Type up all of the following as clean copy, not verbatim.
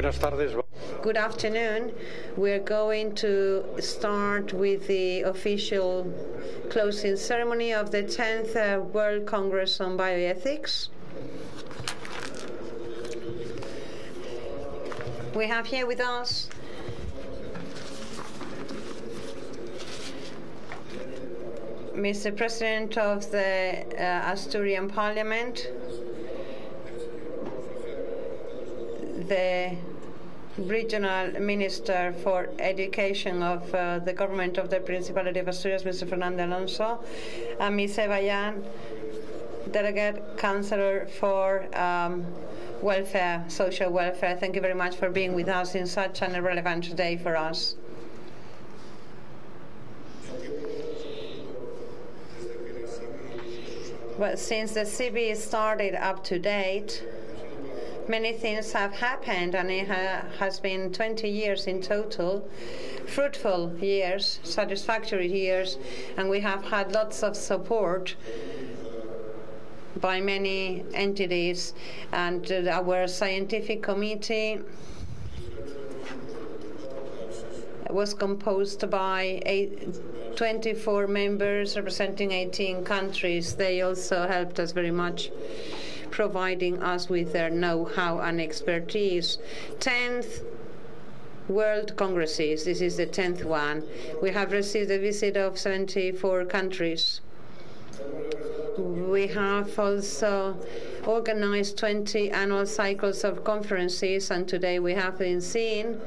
Buenas tardes. Good afternoon. We're going to start with the official closing ceremony of the 10th World Congress on Bioethics. We have here with us Mr. President of the Asturian Parliament, the Regional Minister for Education of the Government of the Principality of Asturias, Mr. Fernando Alonso, and Ms. Eva Yan, Delegate Councillor for Welfare, Social Welfare. Thank you very much for being with us in such an relevant day for us. Well, since the CB started up to date, many things have happened, and it has been 20 years in total, fruitful years, satisfactory years, and we have had lots of support by many entities, and our scientific committee was composed by 24 members representing 18 countries. They also helped us very much, providing us with their know-how and expertise. 10th World Congresses, this is the 10th one. We have received a visit of 74 countries. We have also organized 20 annual cycles of conferences, and today we have been seen,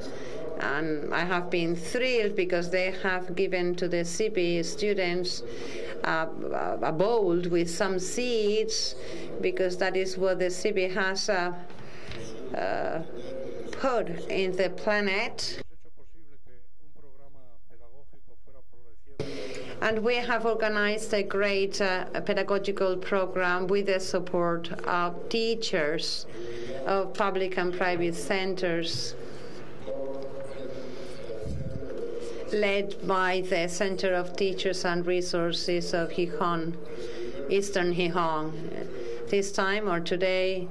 and I have been thrilled because they have given to the CB students a bowl with some seeds, because that is what the CB has put in the planet. And we have organized a great pedagogical program with the support of teachers of public and private centers, led by the Center of Teachers and Resources of Gijón, Eastern Gijón. This time, or today,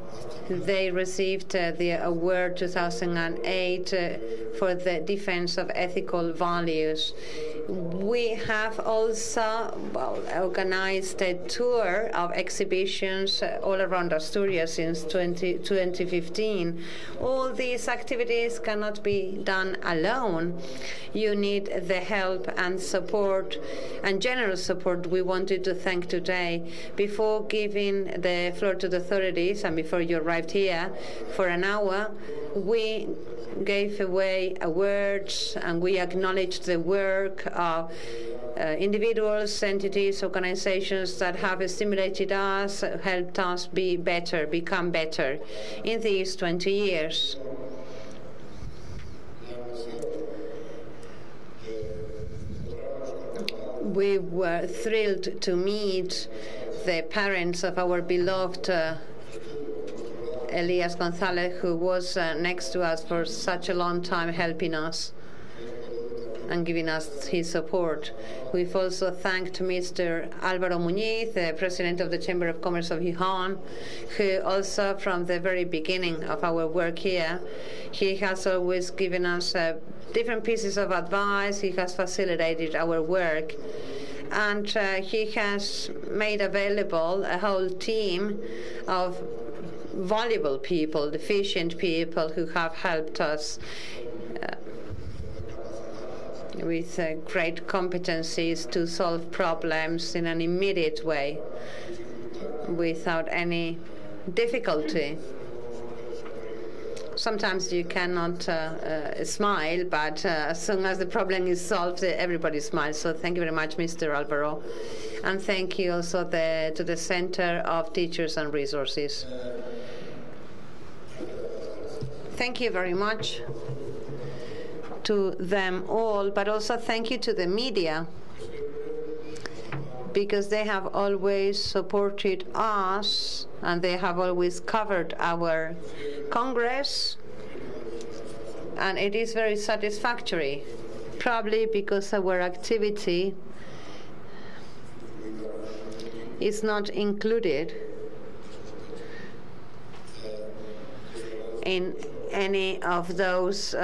they received the award 2008 for the defense of ethical values. We have also organized a tour of exhibitions all around Asturias since 2015. All these activities cannot be done alone. You need the help and support and generous support we wanted to thank today. Before giving the floor to the authorities and before you arrived here for an hour, we gave away awards and we acknowledged the work of individuals, entities, organizations that have stimulated us, helped us be better, become better in these 20 years. We were thrilled to meet the parents of our beloved Elias González, who was next to us for such a long time, helping us and giving us his support. We've also thanked Mr. Álvaro Muñiz, the President of the Chamber of Commerce of Gijón, who also from the very beginning of our work here, he has always given us different pieces of advice. He has facilitated our work, and he has made available a whole team of valuable people, efficient people who have helped us with great competencies to solve problems in an immediate way without any difficulty. Sometimes you cannot smile, but as soon as the problem is solved, everybody smiles. So thank you very much, Mr. Alvaro. And thank you also to the Center of Teachers and Resources. Thank you very much to them all, but also thank you to the media, because they have always supported us and they have always covered our Congress, and it is very satisfactory, probably because our activity is not included in any of those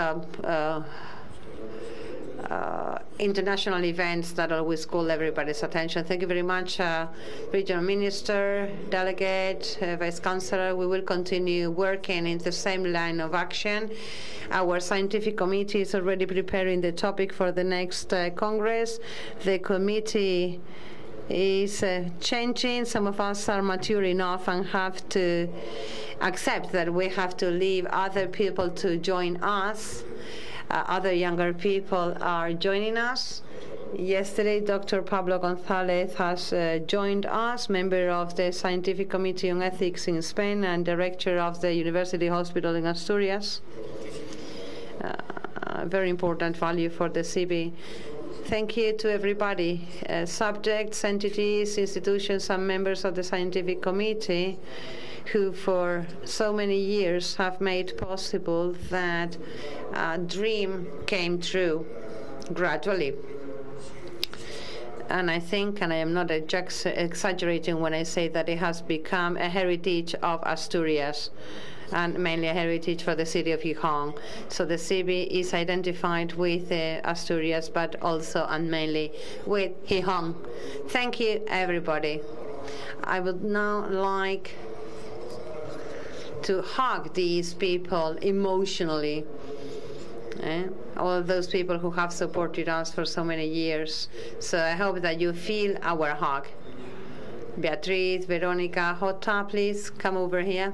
international events that always call everybody's attention. Thank you very much, Regional Minister, Delegate, Vice Chancellor. We will continue working in the same line of action. Our scientific committee is already preparing the topic for the next Congress. The committee is changing. Some of us are mature enough and have to accept that we have to leave other people to join us. Other younger people are joining us. Yesterday, Dr. Pablo González has joined us, member of the Scientific Committee on Ethics in Spain and director of the University Hospital in Asturias. Very important value for the CB. Thank you to everybody, subjects, entities, institutions, and members of the Scientific Committee, who for so many years have made possible that a dream came true gradually. And I think, and I am not exaggerating when I say that it has become a heritage of Asturias, and mainly a heritage for the city of Gijón. So the CB is identified with Asturias, but also and mainly with Gijón. Thank you, everybody. I would now like to hug these people emotionally, all those people who have supported us for so many years. So I hope that you feel our hug. Beatriz, Veronica, Jota, please come over here.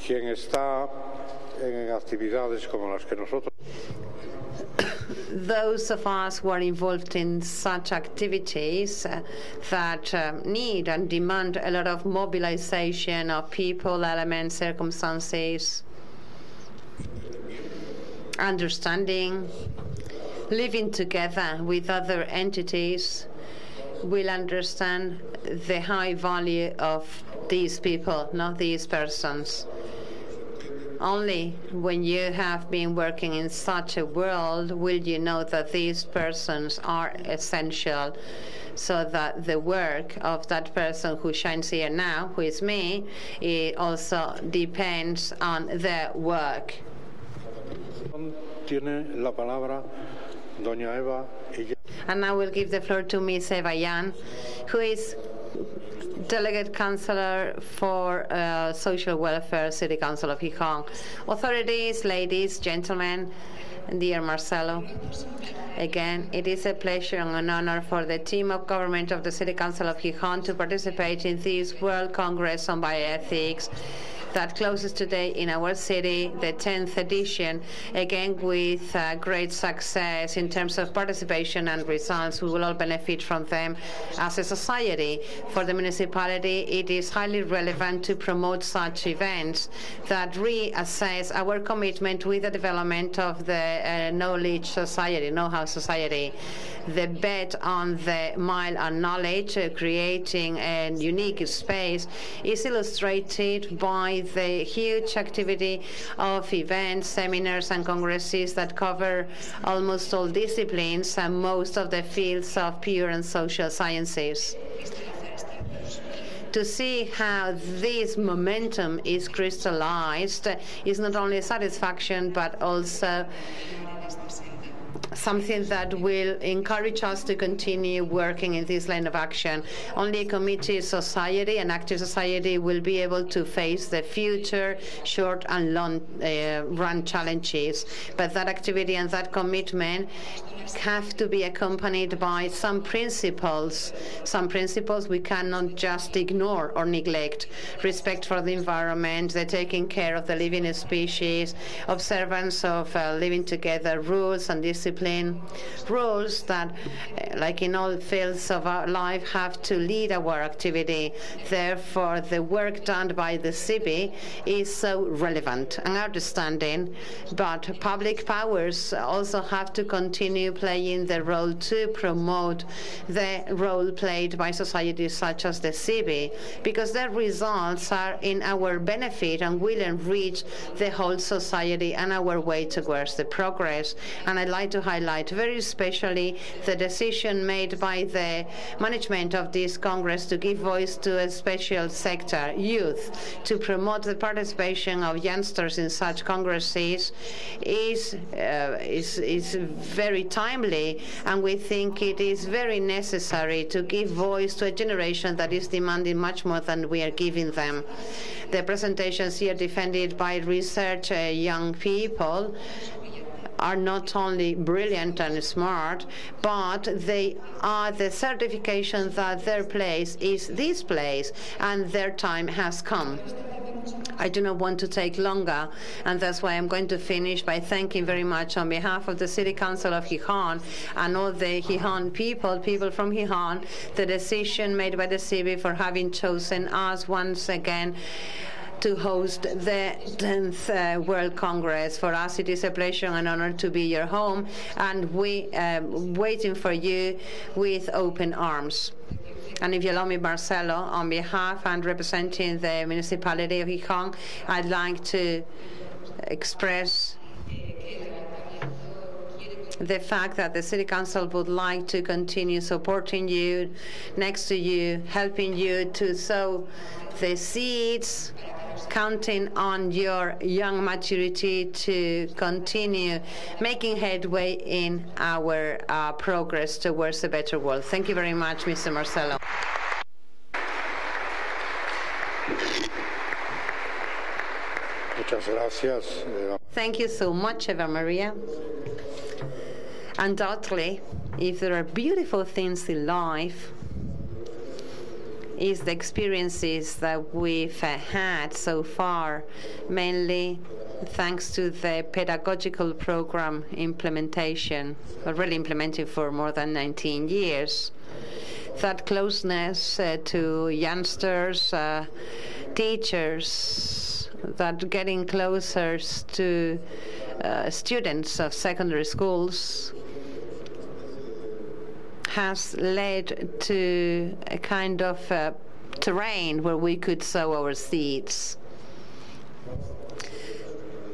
Quien está en actividades como las que nosotros. Those of us who are involved in such activities that need and demand a lot of mobilization of people, elements, circumstances, understanding, living together with other entities, will understand the high value of these people, not these persons. Only when you have been working in such a world will you know that these persons are essential, so that the work of that person who shines here now, who is me, it also depends on their work. Tiene la palabra doña Eva. And I will give the floor to Ms. Eva Jan, who is Delegate Councillor for Social Welfare, City Council of Gijón. Authorities, ladies, gentlemen, dear Marcelo, again, it is a pleasure and an honor for the team of government of the City Council of Gijón to participate in this World Congress on Bioethics that closes today in our city, the 10th edition, again with great success in terms of participation and results. We will all benefit from them as a society. For the municipality, it is highly relevant to promote such events that reassess our commitment with the development of the knowledge society, know-how society. The bet on the mile and knowledge, creating a unique space, is illustrated by the huge activity of events, seminars, and congresses that cover almost all disciplines and most of the fields of pure and social sciences. To see how this momentum is crystallized is not only a satisfaction, but also something that will encourage us to continue working in this line of action. Only a committed society, an active society, will be able to face the future short and long run challenges. But that activity and that commitment have to be accompanied by some principles we cannot just ignore or neglect. Respect for the environment, the taking care of the living species, observance of living together rules and disciplines, discipline, rules that, like in all fields of our life, have to lead our activity. Therefore, the work done by the CB is so relevant and understanding, but public powers also have to continue playing the role to promote the role played by societies such as the CB, because their results are in our benefit and will enrich the whole society and our way towards the progress. And I'd like to highlight very especially the decision made by the management of this Congress to give voice to a special sector, youth, to promote the participation of youngsters in such congresses is very timely, and we think it is very necessary to give voice to a generation that is demanding much more than we are giving them. The presentations here defended by research young people are not only brilliant and smart, but they are the certification that their place is this place and their time has come. I do not want to take longer, and that's why I'm going to finish by thanking very much on behalf of the City Council of Gijón and all the Gijón people from Gijón, the decision made by the CB for having chosen us once again to host the 10th World Congress. For us, it is a pleasure and honor to be your home, and we waiting for you with open arms. And if you allow me, Marcelo, on behalf and representing the municipality of Gijón, I'd like to express the fact that the City Council would like to continue supporting you, next to you, helping you to sow the seeds, counting on your young maturity to continue making headway in our progress towards a better world. Thank you very much, Mr. Marcelo. Muchas gracias. Thank you so much, Eva Maria. Undoubtedly, if there are beautiful things in life, is the experiences that we've had so far, mainly thanks to the pedagogical program implementation, already implemented for more than 19 years. That closeness to youngsters, teachers, that getting closer to students of secondary schools has led to a kind of terrain where we could sow our seeds.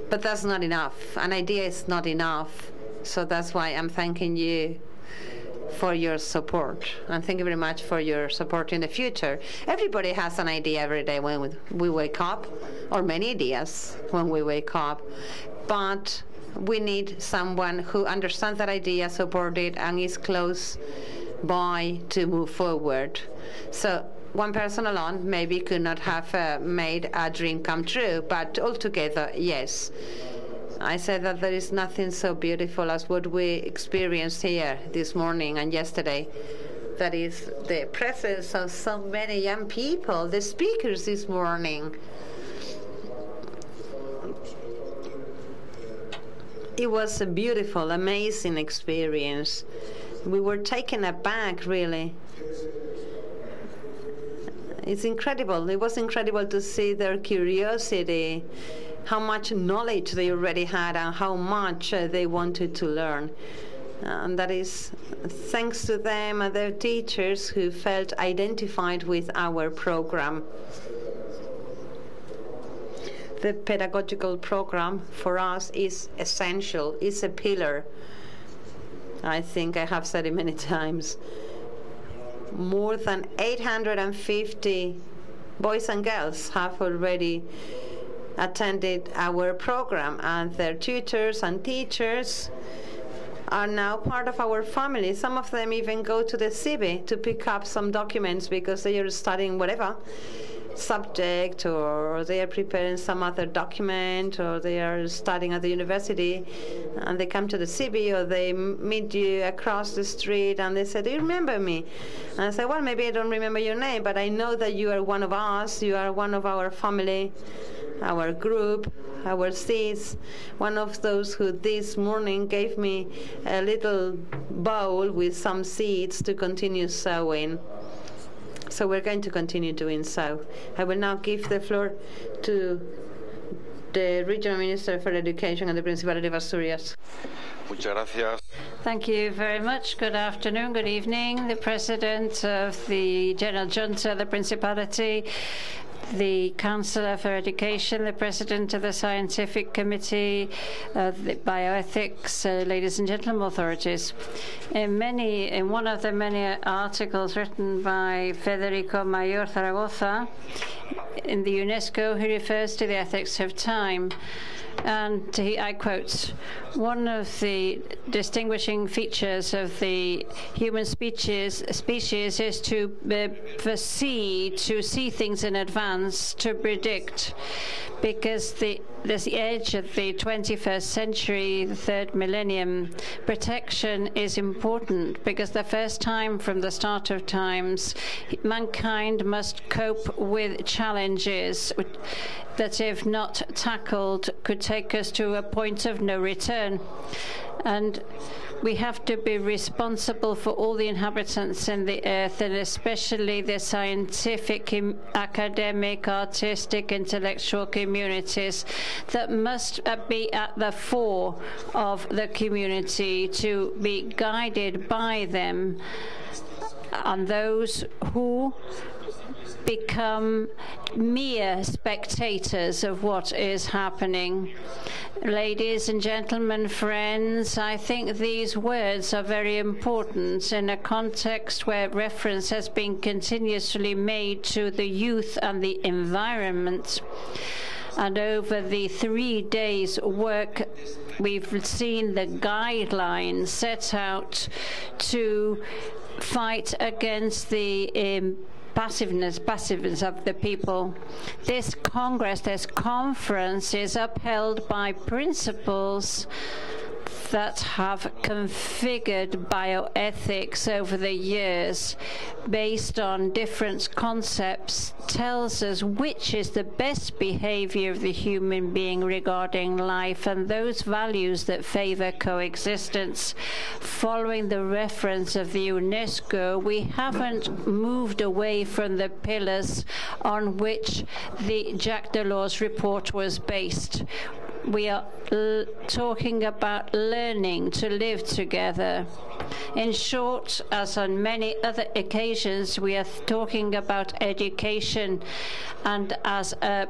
But that's not enough. An idea is not enough. So that's why I'm thanking you for your support. And thank you very much for your support in the future. Everybody has an idea every day when we wake up, or many ideas when we wake up. But we need someone who understands that idea, support it, and is close by to move forward. So one person alone maybe could not have made a dream come true, but altogether, yes. I said that there is nothing so beautiful as what we experienced here this morning and yesterday. That is the presence of so many young people, the speakers this morning. It was a beautiful, amazing experience. We were taken aback, really. It's incredible. It was incredible to see their curiosity, how much knowledge they already had, and how much they wanted to learn. And that is thanks to them and their teachers who felt identified with our program. The pedagogical program for us is essential, is a pillar. I think I have said it many times. More than 850 boys and girls have already attended our program, and their tutors and teachers are now part of our family. Some of them even go to the CB to pick up some documents because they are studying whatever subject, or they are preparing some other document, or they are studying at the university, and they come to the CB, or they meet you across the street and they say, "Do you remember me?" And I say, "Well, maybe I don't remember your name, but I know that you are one of us, you are one of our family, our group, our seeds. One of those who this morning gave me a little bowl with some seeds to continue sowing. So we're going to continue doing so. I will now give the floor to the Regional Minister for Education and the Principality of Asturias. Muchas gracias. Thank you very much. Good afternoon, good evening. The President of the General Junta of the Principality, the Councillor for Education, the President of the Scientific Committee of the Bioethics, ladies and gentlemen, authorities. In one of the many articles written by Federico Mayor Zaragoza in the UNESCO, he refers to the ethics of time. And I quote, one of the distinguishing features of the human species is to foresee, to see things in advance, to predict, because there's the edge of the 21st century, the third millennium. Protection is important because the first time from the start of times, mankind must cope with challenges that, if not tackled, could take us to a point of no return. And we have to be responsible for all the inhabitants in the earth, and especially the scientific, academic, artistic, intellectual communities that must be at the fore of the community, to be guided by them, and those who become mere spectators of what is happening. Ladies and gentlemen, friends, I think these words are very important in a context where reference has been continuously made to the youth and the environment. And over the 3 days' work, we've seen the guidelines set out to fight against the passiveness of the people. This conference is upheld by principles that have configured bioethics over the years based on different concepts, tells us which is the best behavior of the human being regarding life and those values that favor coexistence. Following the reference of the UNESCO, we haven't moved away from the pillars on which the Jacques Delors report was based. We are talking about learning to live together. In short, as on many other occasions, we are talking about education, and as a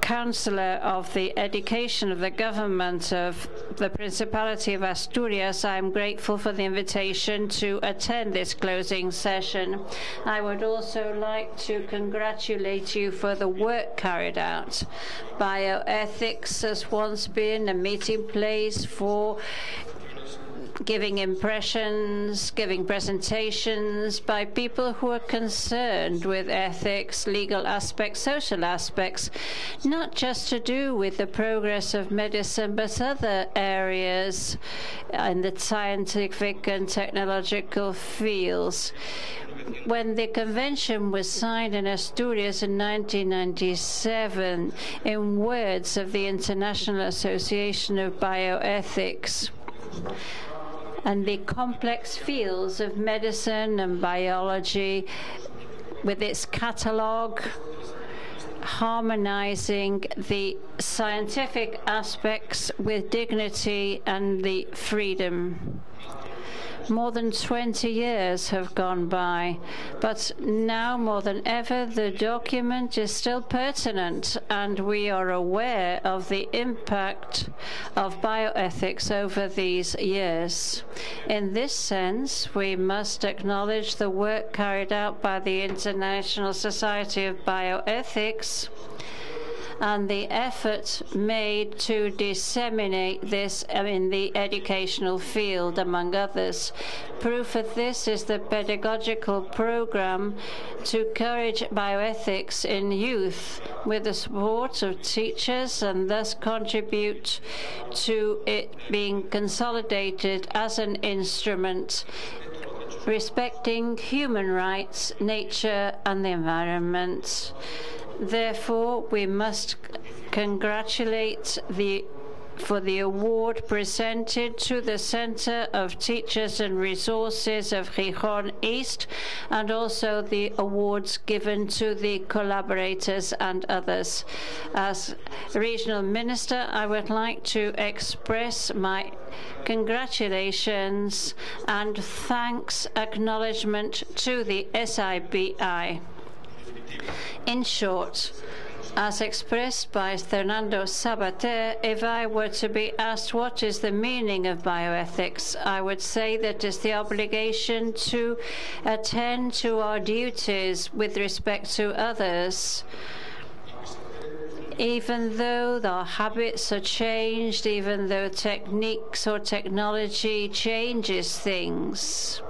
Councillor of the Education of the Government of the Principality of Asturias, I am grateful for the invitation to attend this closing session. I would also like to congratulate you for the work carried out. Bioethics has once been a meeting place for giving impressions, giving presentations by people who are concerned with ethics, legal aspects, social aspects, not just to do with the progress of medicine, but other areas in the scientific and technological fields. When the convention was signed in Asturias in 1997, in words of the International Association of Bioethics, and the complex fields of medicine and biology, with its catalogue, harmonizing the scientific aspects with dignity and the freedom. More than 20 years have gone by, but now more than ever the document is still pertinent, and we are aware of the impact of bioethics over these years. In this sense, we must acknowledge the work carried out by the International Society of Bioethics and the effort made to disseminate this in the educational field, among others. Proof of this is the pedagogical program to encourage bioethics in youth, with the support of teachers, and thus contribute to it being consolidated as an instrument respecting human rights, nature, and the environment. Therefore, we must congratulate for the award presented to the Center of Teachers and Resources of Gijón East, and also the awards given to the collaborators and others. As Regional Minister, I would like to express my congratulations and thanks acknowledgement to the SIBI. In short, as expressed by Fernando Sabater, if I were to be asked what is the meaning of bioethics, I would say that it's the obligation to attend to our duties with respect to others, even though our habits are changed, even though techniques or technology changes things.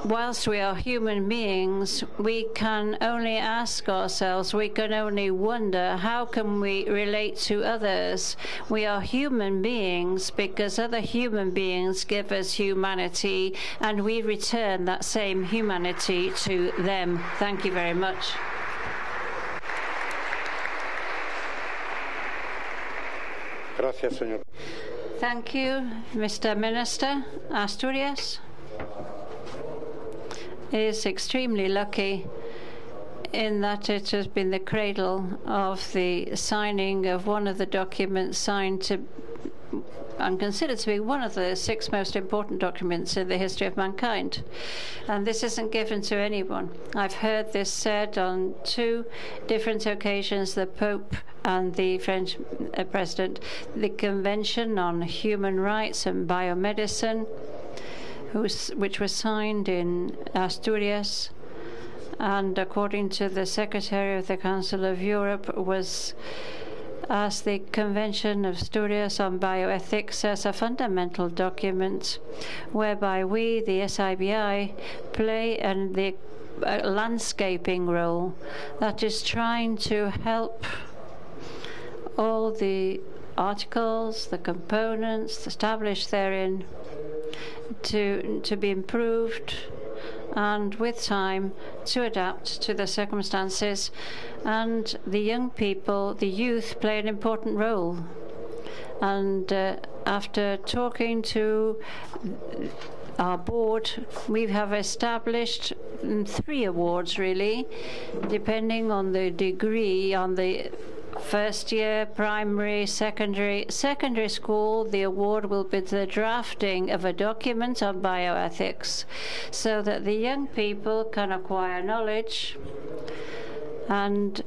Whilst we are human beings, we can only ask ourselves, we can only wonder, how can we relate to others? We are human beings because other human beings give us humanity, and we return that same humanity to them. Thank you very much. Gracias, señor. Thank you, Mr. Minister. Asturias is extremely lucky in that it has been the cradle of the signing of one of the documents signed and considered to be one of the 6 most important documents in the history of mankind. And this isn't given to anyone. I've heard this said on 2 different occasions, the Pope and the French President. The Convention on Human Rights and Biomedicine, which was signed in Asturias, and according to the Secretary of the Council of Europe, was as the Convention of Asturias on Bioethics as a fundamental document whereby we, the SIBI, play the landscaping role that is trying to help all the articles, the components established therein to be improved, and with time to adapt to the circumstances. And the young people, the youth, play an important role. And after talking to our board, we have established 3 awards, really, depending on the degree, on the first year, primary, secondary school. The award will be the drafting of a document on bioethics so that the young people can acquire knowledge and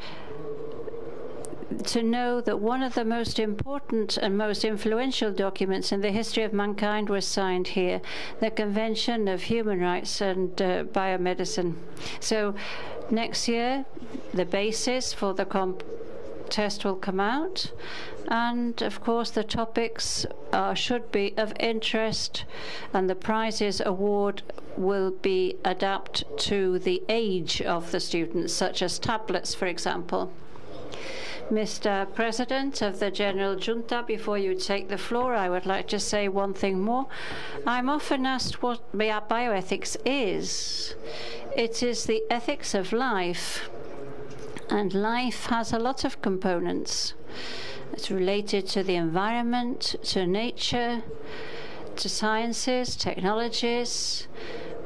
to know that one of the most important and most influential documents in the history of mankind was signed here, the Convention of Human Rights and Biomedicine. So next year, the basis for the test will come out, and of course the topics should be of interest, and the prizes award will be adapted to the age of the students, such as tablets, for example. Mr. President of the General Junta, before you take the floor, I would like to say one thing more. I'm often asked what bioethics is. It is the ethics of life. And life has a lot of components. It's related to the environment, to nature, to sciences, technologies,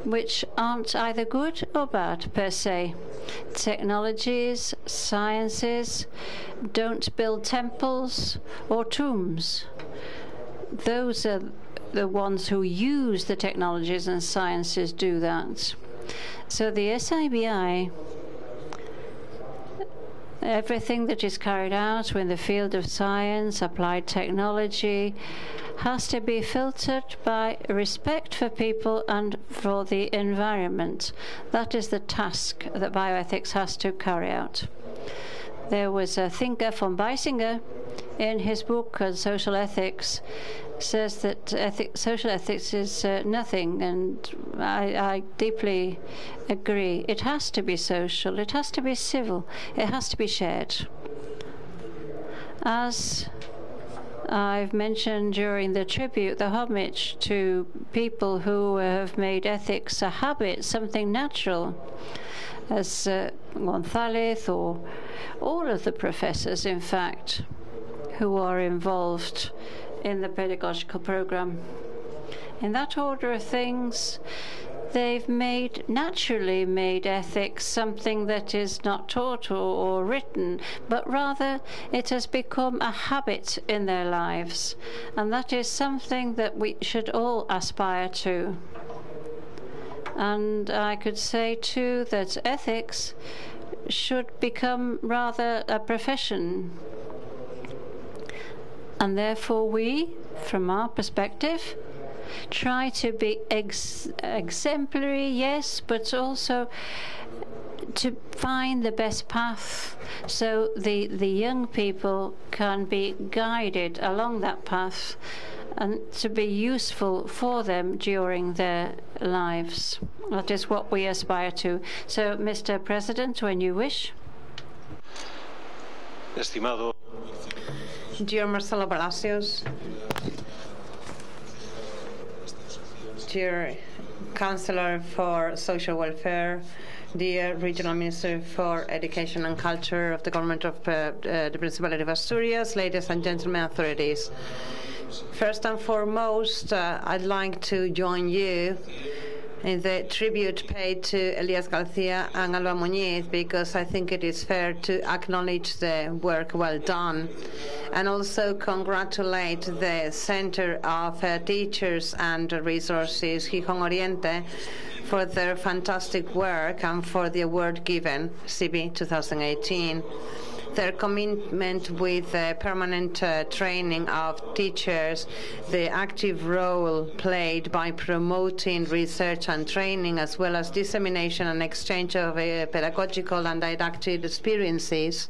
which aren't either good or bad per se. Technologies, sciences don't build temples or tombs. Those are the ones who use the technologies and sciences do that. So the SIBI, everything that is carried out in the field of science, applied technology, has to be filtered by respect for people and for the environment. That is the task that bioethics has to carry out. There was a thinker, von Beisinger, in his book on social ethics, says that social ethics is nothing, and I deeply agree. It has to be social, it has to be civil, it has to be shared. As I've mentioned during the tribute, the homage to people who have made ethics a habit, something natural. as González, or all of the professors, in fact, who are involved in the pedagogical program. In that order of things, they've naturally made ethics something that is not taught or written, but rather it has become a habit in their lives. And that is something that we should all aspire to. And I could say, too, that ethics should become rather a profession. And therefore we, from our perspective, try to be exemplary, yes, but also to find the best path so the young people can be guided along that path and to be useful for them during their lives. That is what we aspire to. So, Mr. President, when you wish. Estimado. Dear Marcelo Palacios, dear Councillor for Social Welfare, dear Regional Minister for Education and Culture of the Government of the Principality of Asturias, ladies and gentlemen, authorities. First and foremost, I'd like to join you in the tribute paid to Elias Garcia and Alba Muñiz, because I think it is fair to acknowledge the work well done and also congratulate the Center of Teachers and Resources, Gijón Oriente, for their fantastic work and for the award given, CB 2018. Their commitment with permanent training of teachers, the active role played by promoting research and training, as well as dissemination and exchange of pedagogical and didactic experiences,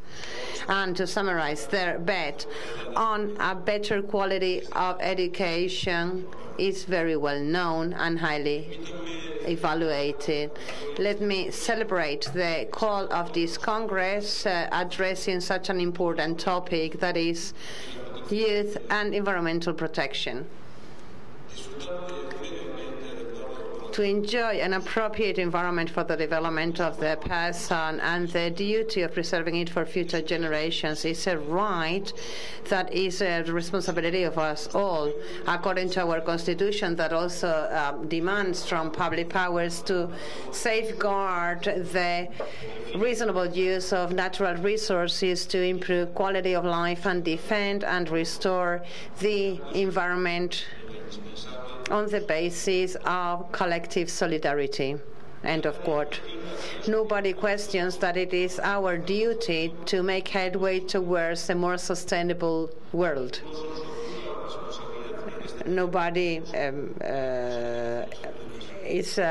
and to summarize, their bet on a better quality of education is very well known and highly evaluated. Let me celebrate the call of this Congress addressing such an important topic, that is youth and environmental protection. To enjoy an appropriate environment for the development of the person and the duty of preserving it for future generations is a right that is a responsibility of us all, according to our Constitution, that also demands from public powers to safeguard the reasonable use of natural resources to improve quality of life and defend and restore the environment on the basis of collective solidarity. End of quote. Nobody questions that it is our duty to make headway towards a more sustainable world. Nobody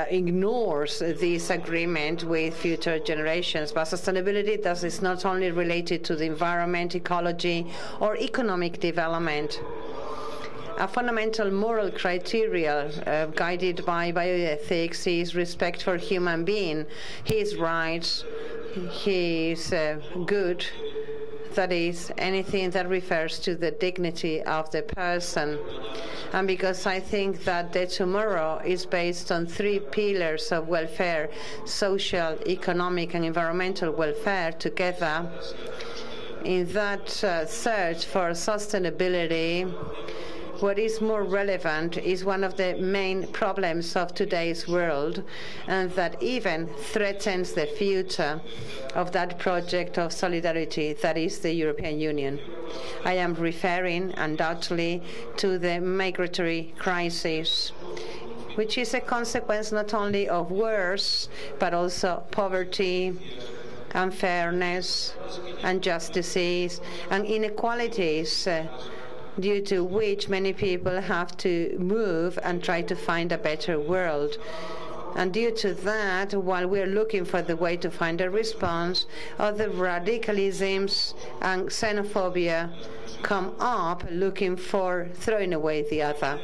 ignores this agreement with future generations, but sustainability thus is not only related to the environment, ecology, or economic development. A fundamental moral criteria guided by bioethics is respect for human being, his rights, his good, that is, anything that refers to the dignity of the person. And because I think that the tomorrow is based on three pillars of welfare, social, economic, and environmental welfare together, in that search for sustainability, what is more relevant is one of the main problems of today's world, and that even threatens the future of that project of solidarity that is the European Union. I am referring undoubtedly to the migratory crisis, which is a consequence not only of wars, but also poverty, unfairness, injustices, and inequalities, due to which many people have to move and try to find a better world. And due to that, while we're looking for the way to find a response, other radicalisms and xenophobia come up looking for throwing away the other.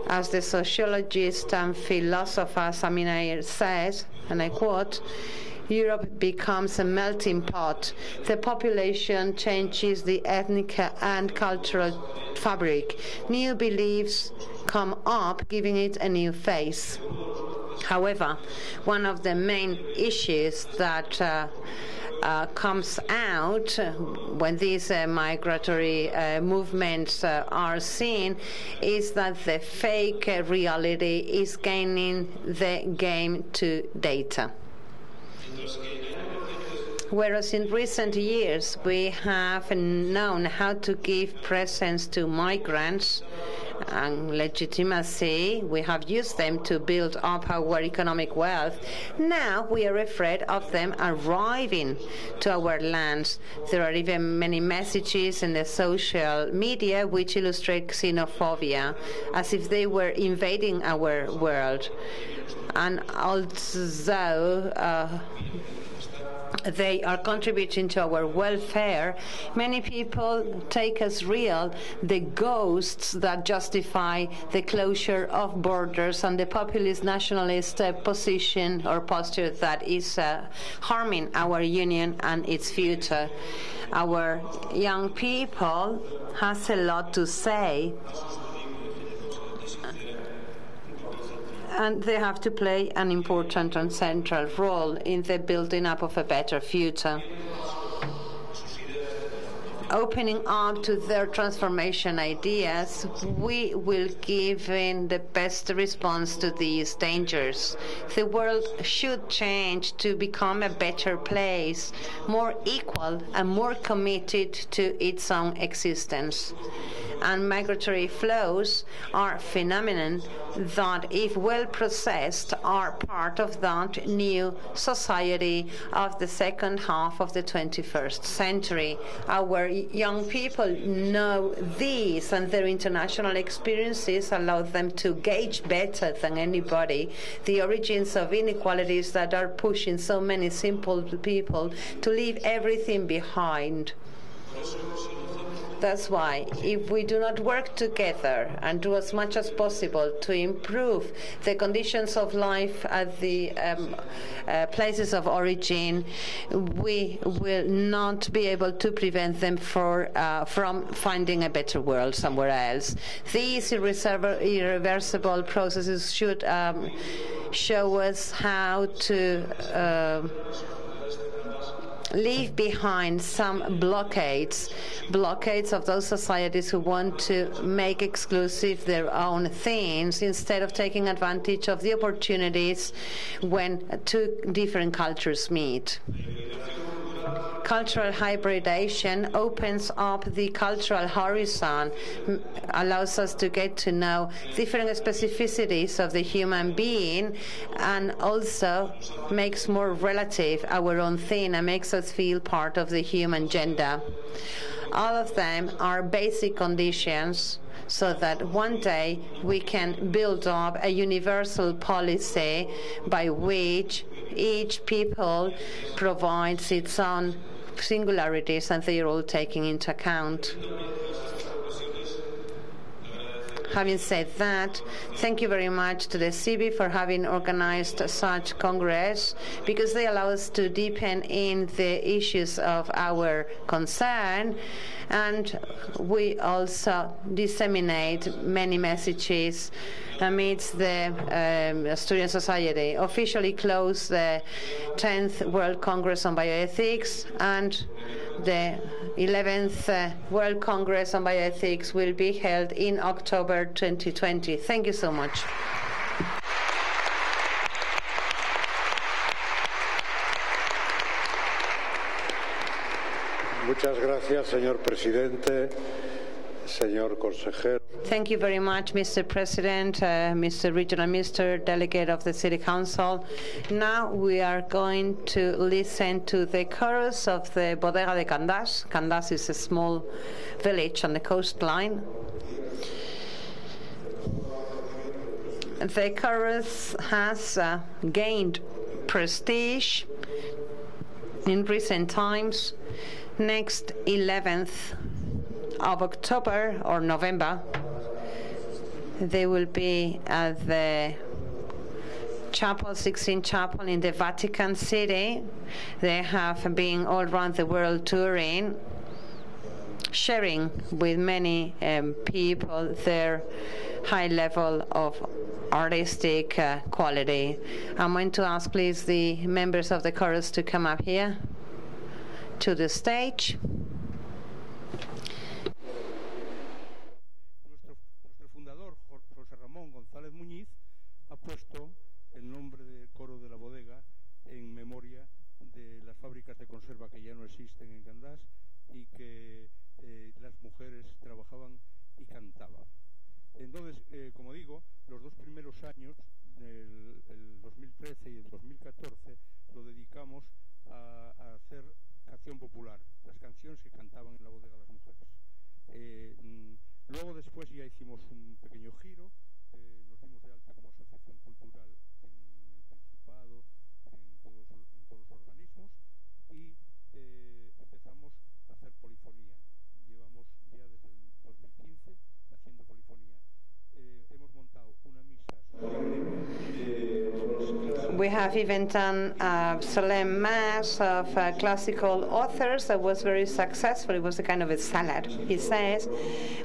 As the sociologist and philosopher Sami Nair says, and I quote, Europe becomes a melting pot. The population changes the ethnic and cultural fabric. New beliefs come up, giving it a new face. However, one of the main issues that comes out when these migratory movements are seen is that the fake reality is gaining the game to data. Whereas in recent years we have known how to give presence to migrants and legitimacy, we have used them to build up our economic wealth. Now we are afraid of them arriving to our lands. There are even many messages in the social media which illustrate xenophobia, as if they were invading our world. And although they are contributing to our welfare, many people take as real the ghosts that justify the closure of borders and the populist nationalist position or posture that is harming our union and its future. Our young people has a lot to say, and they have to play an important and central role in the building up of a better future. Opening up to their transformation ideas, we will give in the best response to these dangers. The world should change to become a better place, more equal and more committed to its own existence. And migratory flows are a phenomenon that, if well processed, are part of that new society of the second half of the 21st century. Our young people know this, and their international experiences allow them to gauge better than anybody the origins of inequalities that are pushing so many simple people to leave everything behind. That's why, if we do not work together and do as much as possible to improve the conditions of life at the places of origin, we will not be able to prevent them from finding a better world somewhere else. These irreversible processes should show us how to leave behind some blockades of those societies who want to make exclusive their own things instead of taking advantage of the opportunities when two different cultures meet. Cultural hybridization opens up the cultural horizon, allows us to get to know different specificities of the human being, and also makes more relative our own thing and makes us feel part of the human gender. All of them are basic conditions so that one day we can build up a universal policy by which each people provides its own singularities and they are all taken into account. Having said that, thank you very much to the CIVI for having organized such Congress, because they allow us to deepen in the issues of our concern, and we also disseminate many messages amidst the Asturian Society. Officially close the 10th World Congress on Bioethics, and the 11th World Congress on Bioethics will be held in October 2020. Thank you so much. Muchas gracias, señor presidente, señor consejero. Thank you very much, Mr. President, Mr. Regional Minister, Delegate of the City Council. Now we are going to listen to the chorus of the Bodega de Candás. Candás is a small village on the coastline. The chorus has gained prestige in recent times. Next 11th of October or November, they will be at the Chapel, Sixtine Chapel in the Vatican City. They have been all around the world touring, sharing with many people their high level of artistic quality. I'm going to ask, please, the members of the chorus to come up here to the stage. Nuestro fundador, José Ramón González Muñiz, ha puesto el nombre del coro de la bodega en memoria de las fábricas de conserva que ya no existen en Candás y que las mujeres trabajaban y cantaban. Entonces, como digo, los dos primeros años, el 2013 y el 2014, lo dedicamos a hacer canción popular, las canciones que cantaban en la bodega las mujeres. Luego después ya hicimos un pequeño giro, nos dimos de alta como asociación cultural en el Principado, en todos los organismos, y empezamos a hacer polifonía. Llevamos ya desde el 2015 haciendo polifonía. Hemos montado una misa We have even done a solemn mass of classical authors that was very successful. It was a kind of a salad, he says.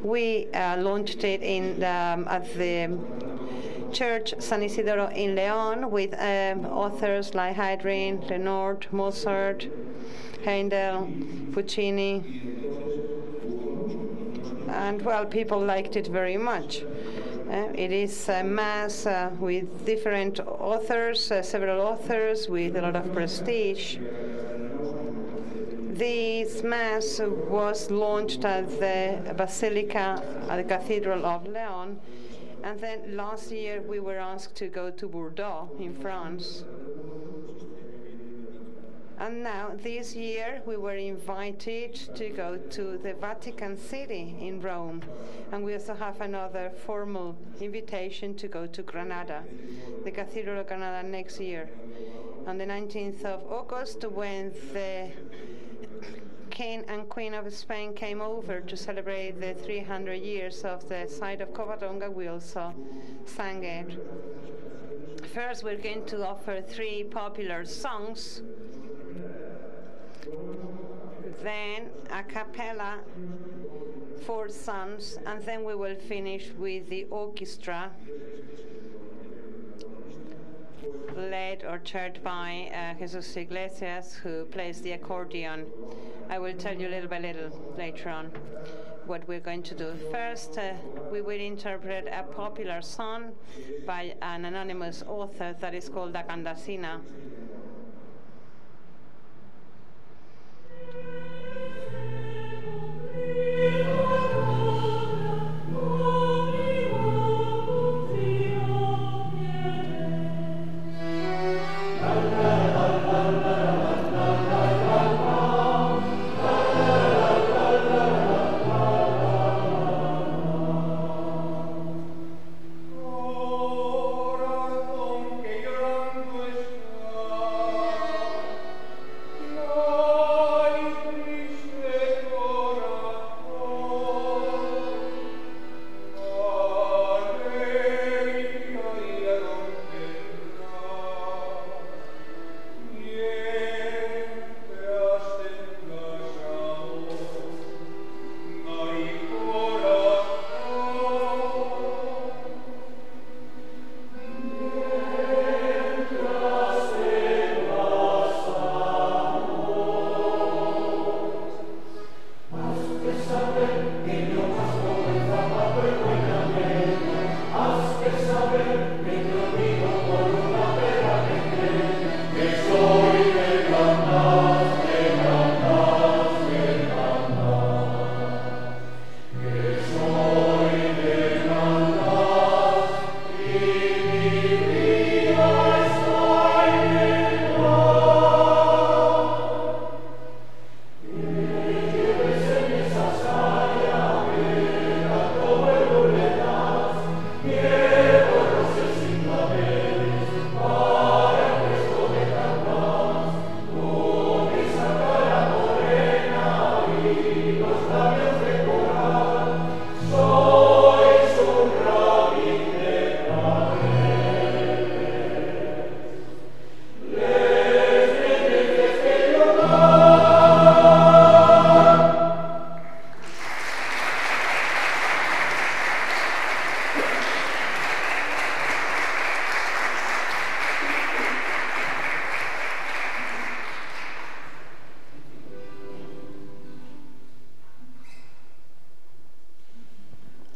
We launched it in at the Church San Isidoro in León with authors like Haydn, Leonard, Mozart, Handel, Puccini. And, well, people liked it very much. It is a mass with different authors, several authors, with a lot of prestige. This mass was launched at the Basilica, at the Cathedral of León, and then last year we were asked to go to Bordeaux in France. And now, this year, we were invited to go to the Vatican City in Rome. And we also have another formal invitation to go to Granada, the Cathedral of Granada, next year. On the 19th of August, when the King and Queen of Spain came over to celebrate the 300 years of the site of Covadonga, we also sang it. First, we're going to offer 3 popular songs. Then a cappella, 4 songs, and then we will finish with the orchestra led or chaired by Jesus Iglesias, who plays the accordion. I will tell you little by little later on what we're going to do. First, we will interpret a popular song by an anonymous author that is called La Candacina. Corazón que llorando está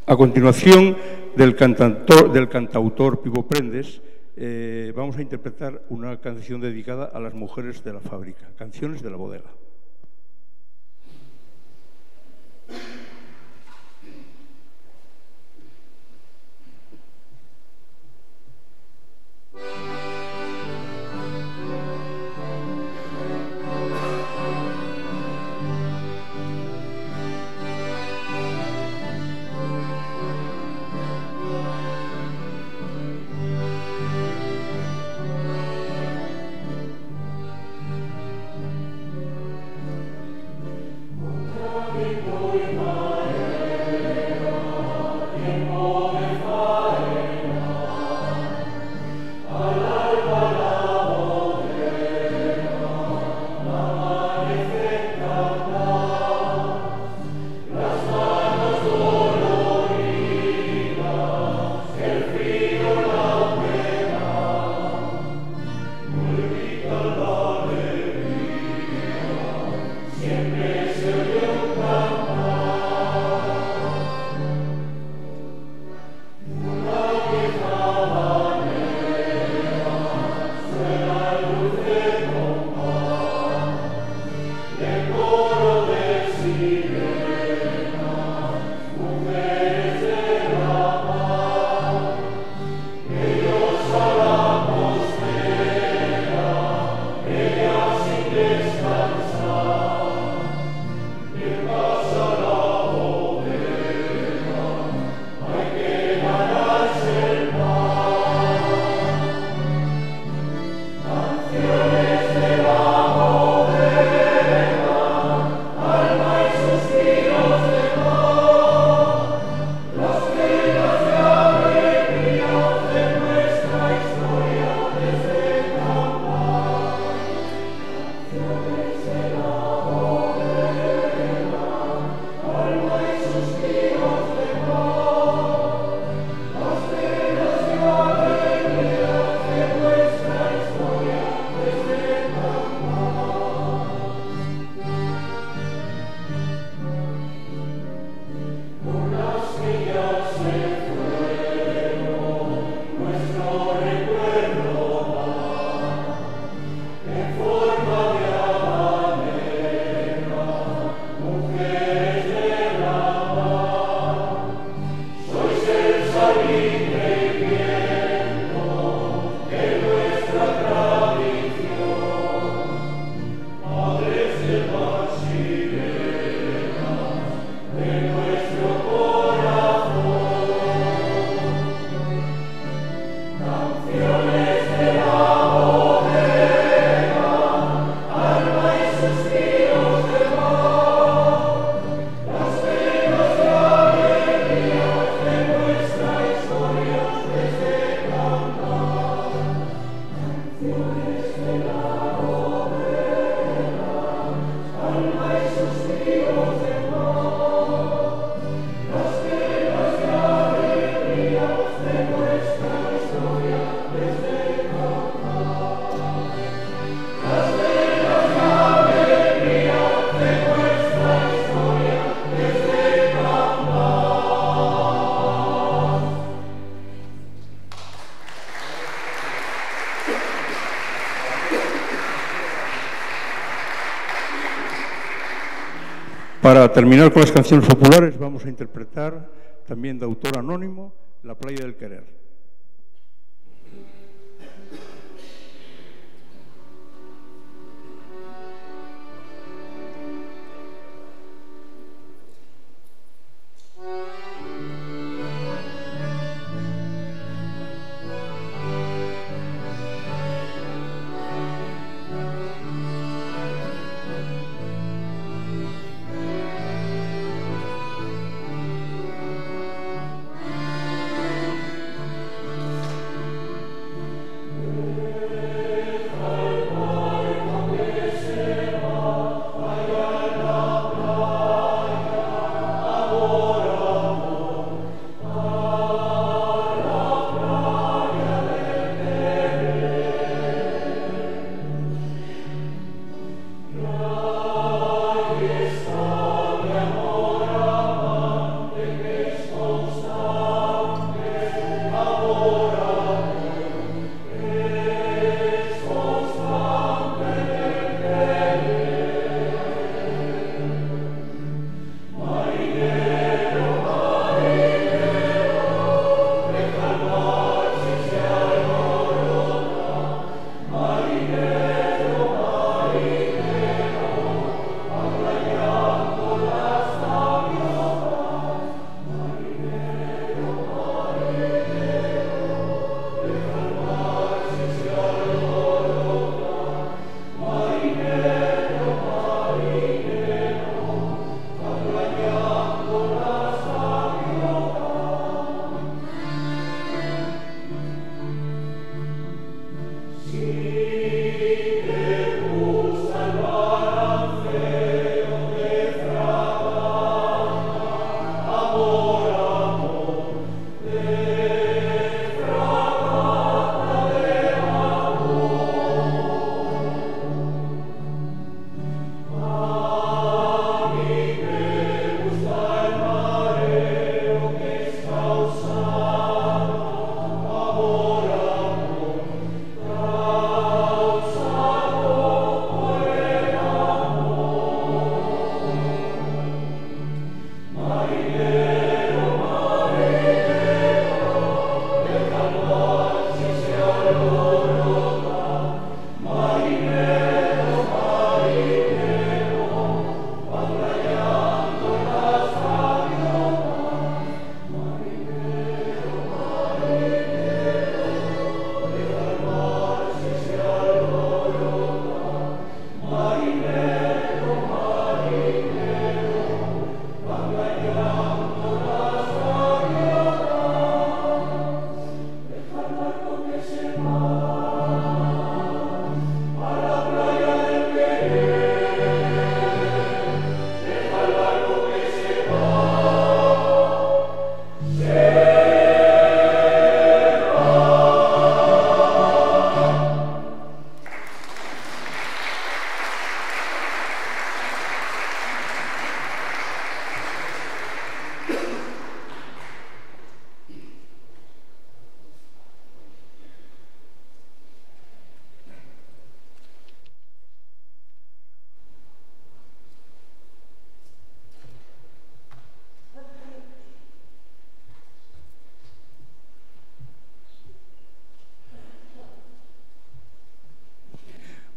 A continuación, del cantautor Pipo Prendes, vamos a interpretar una canción dedicada a las mujeres de la fábrica, Canciones de la Bodega. Para terminar con las canciones populares, vamos a interpretar, también de autor anónimo, La playa del querer.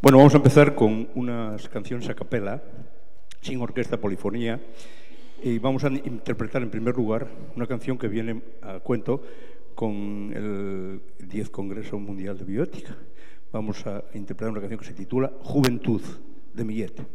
Bueno, vamos a empezar con unas canciones a capela, sin orquesta, polifonía, y vamos a interpretar en primer lugar una canción que viene a cuento con el 10 Congreso Mundial de Bioética. Vamos a interpretar una canción que se titula Juventud, de Millet.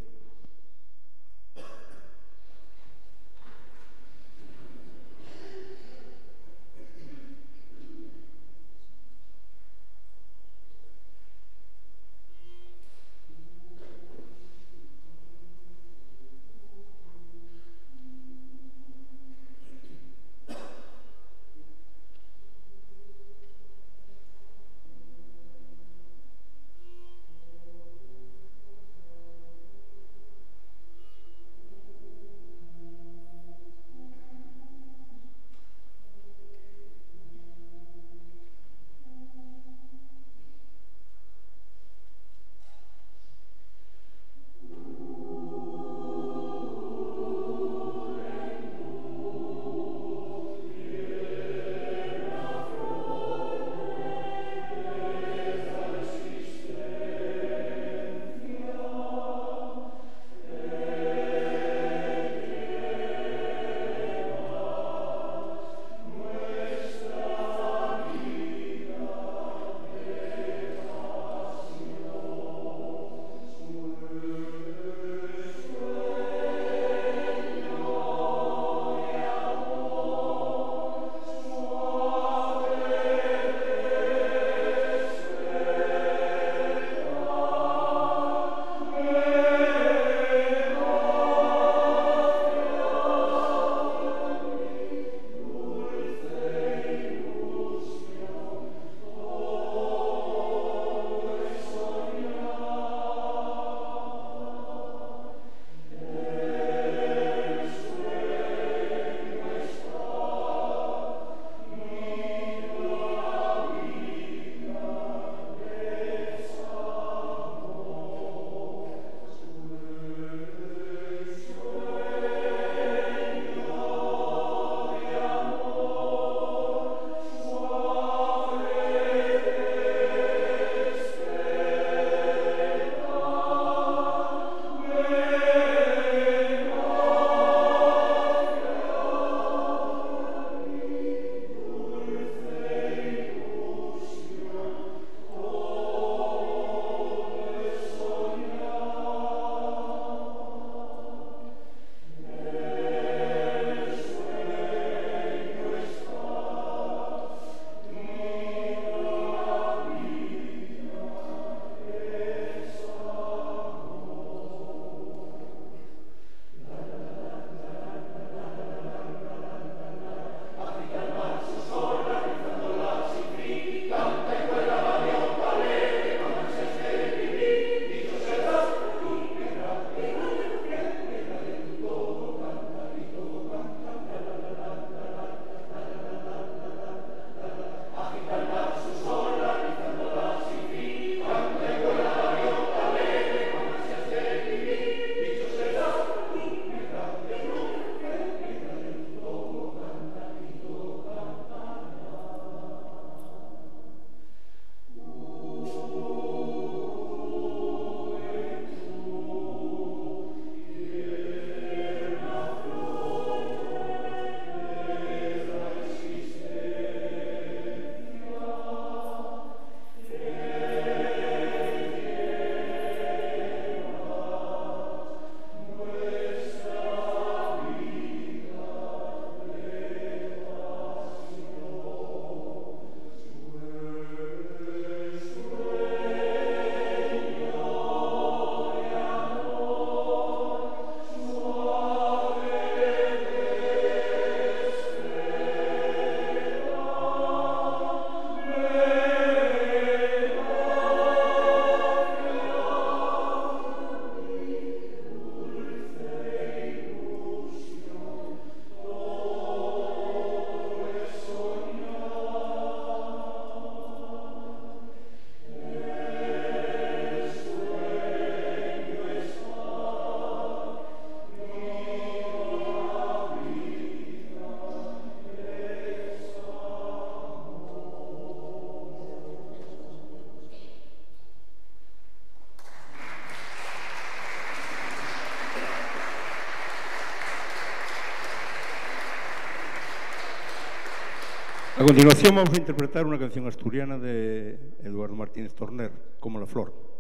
A continuación vamos a interpretar una canción asturiana de Eduardo Martínez Torner, Como la flor.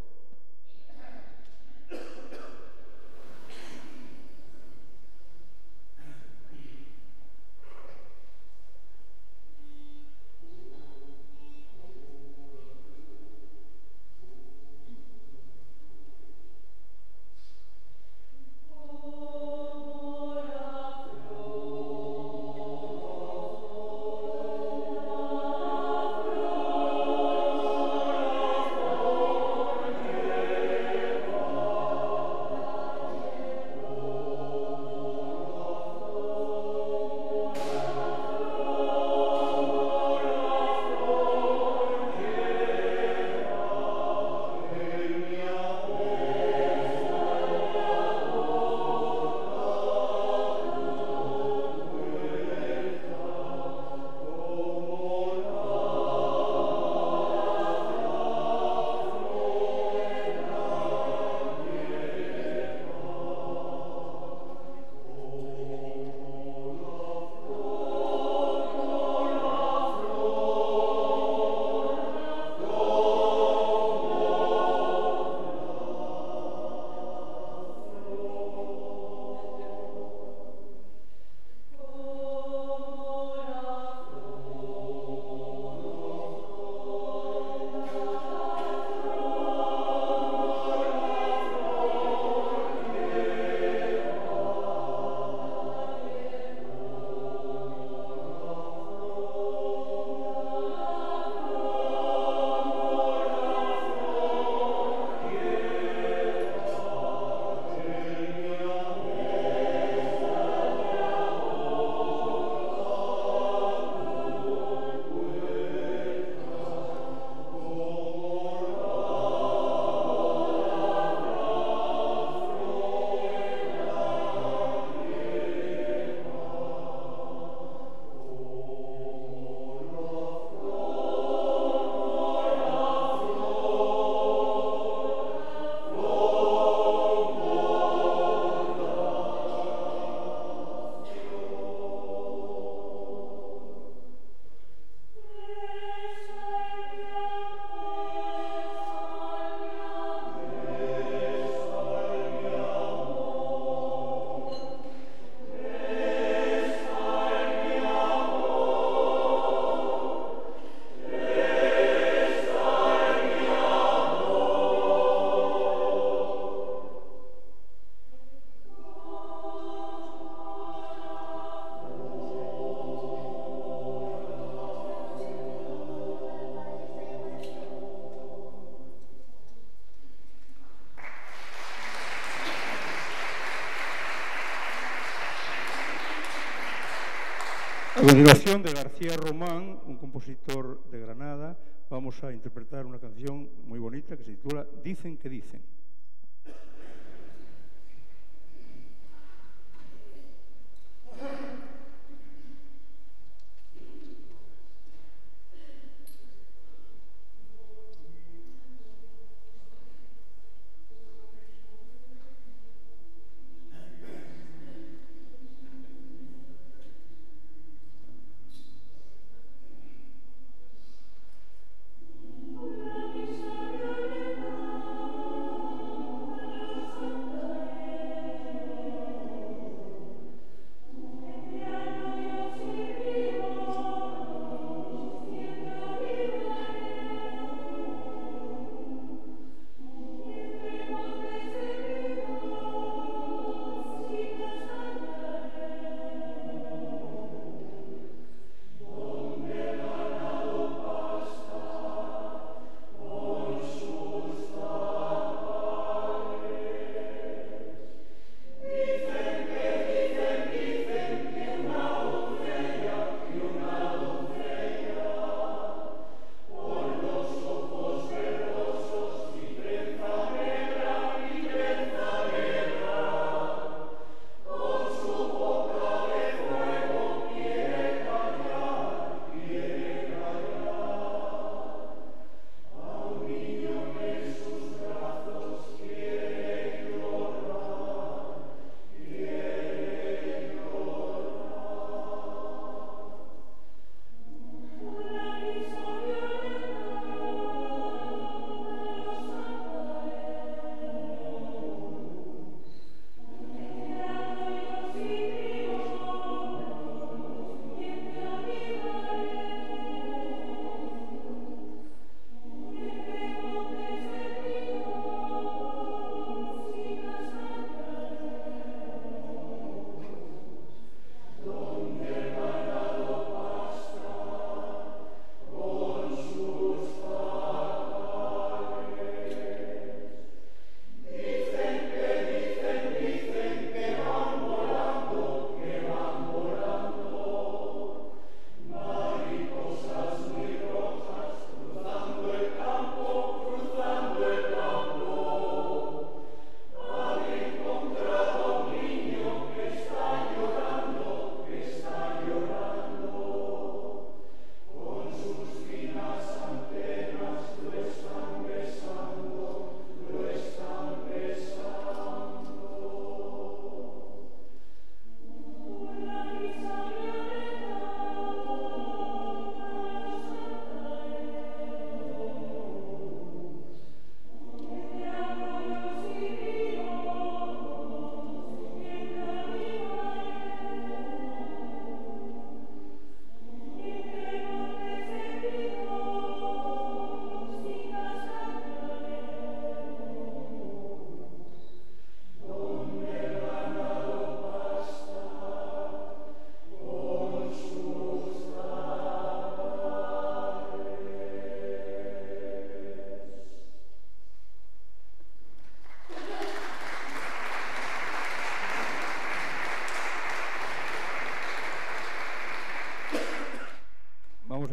A continuación, de García Román, un compositor de Granada, vamos a interpretar una canción muy bonita que se titula Dicen que dicen.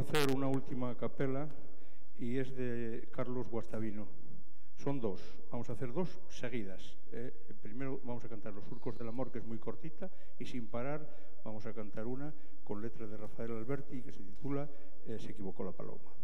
hacer una última capela y es de Carlos Guastavino. Son dos, vamos a hacer dos seguidas. Primero vamos a cantar Los surcos del amor, que es muy cortita, y sin parar vamos a cantar una con letra de Rafael Alberti que se titula Se equivocó la paloma.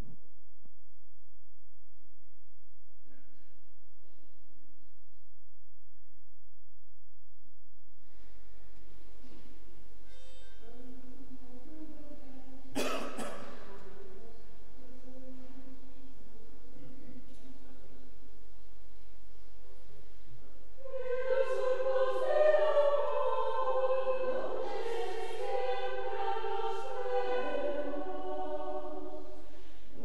Oh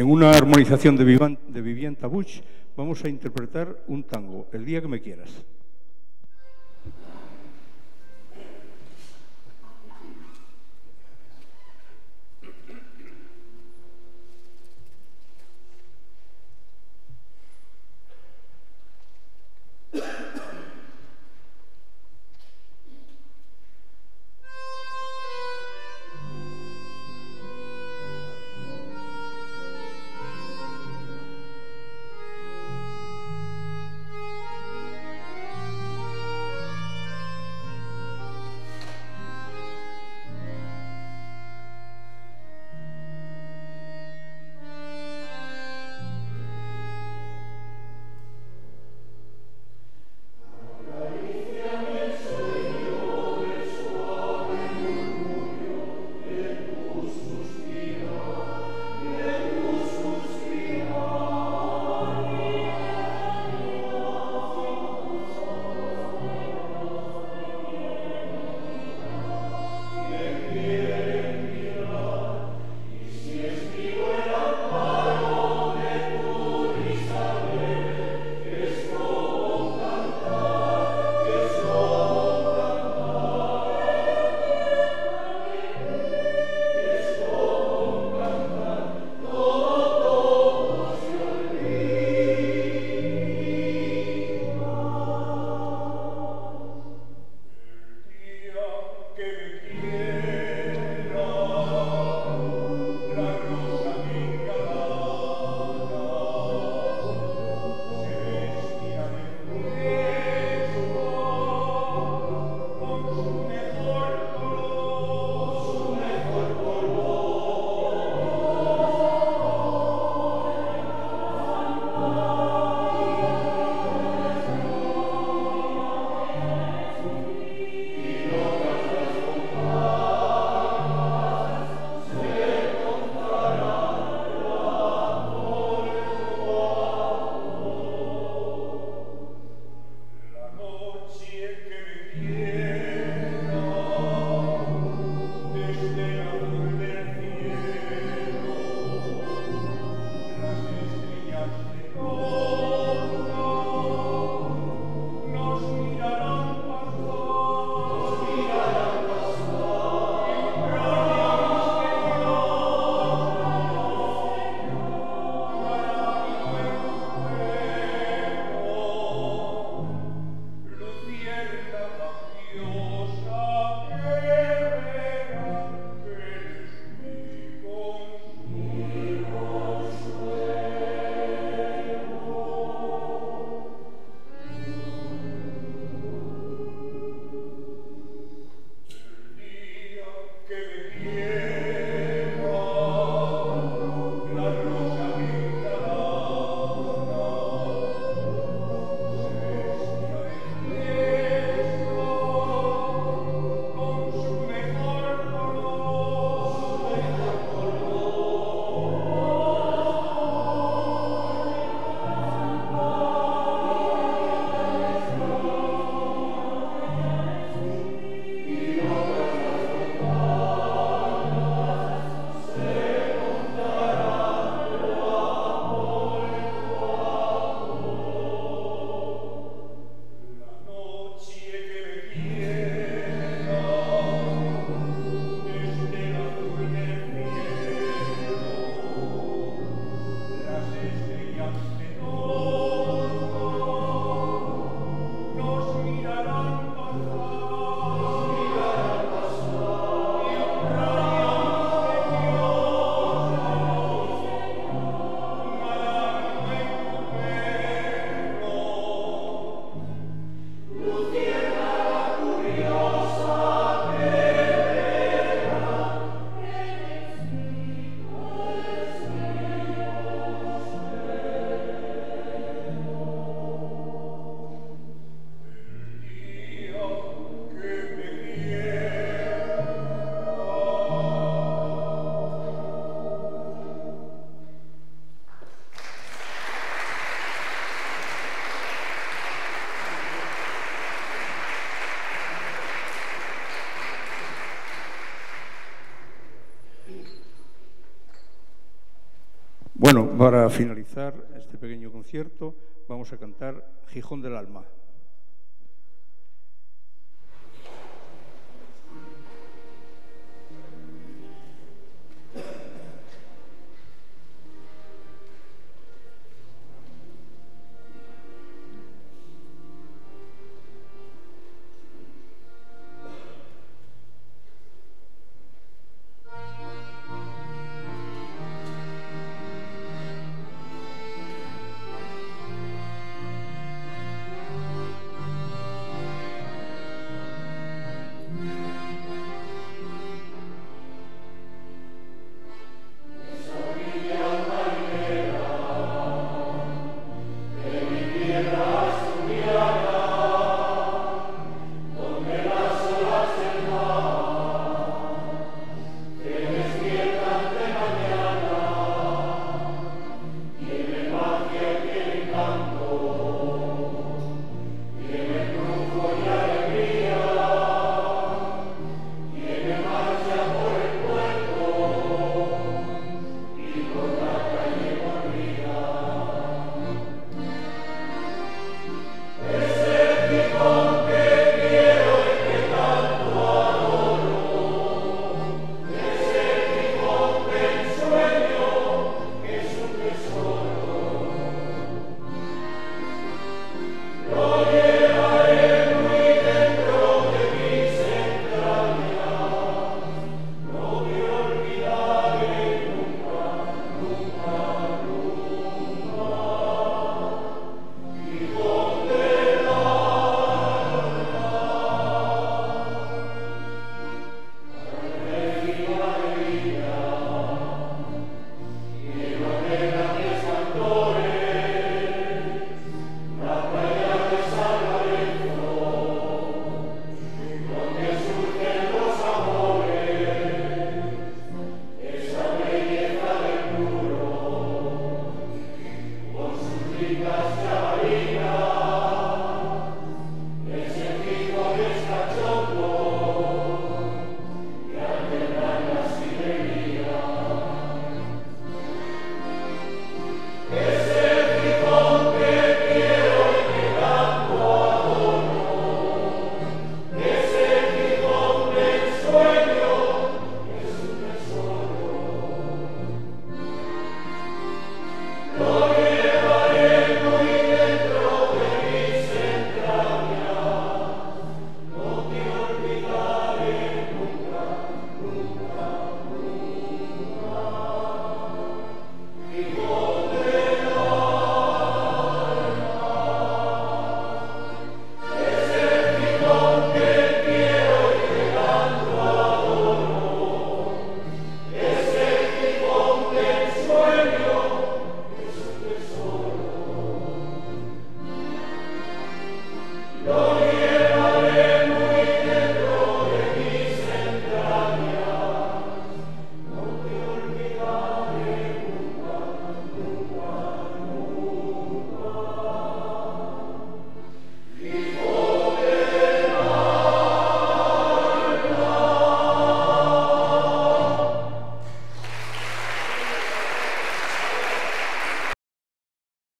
En una armonización de Vivian Tabuch vamos a interpretar un tango, El día que me quieras. Bueno, para finalizar este pequeño concierto, vamos a cantar Gijón del Alma. Gracias.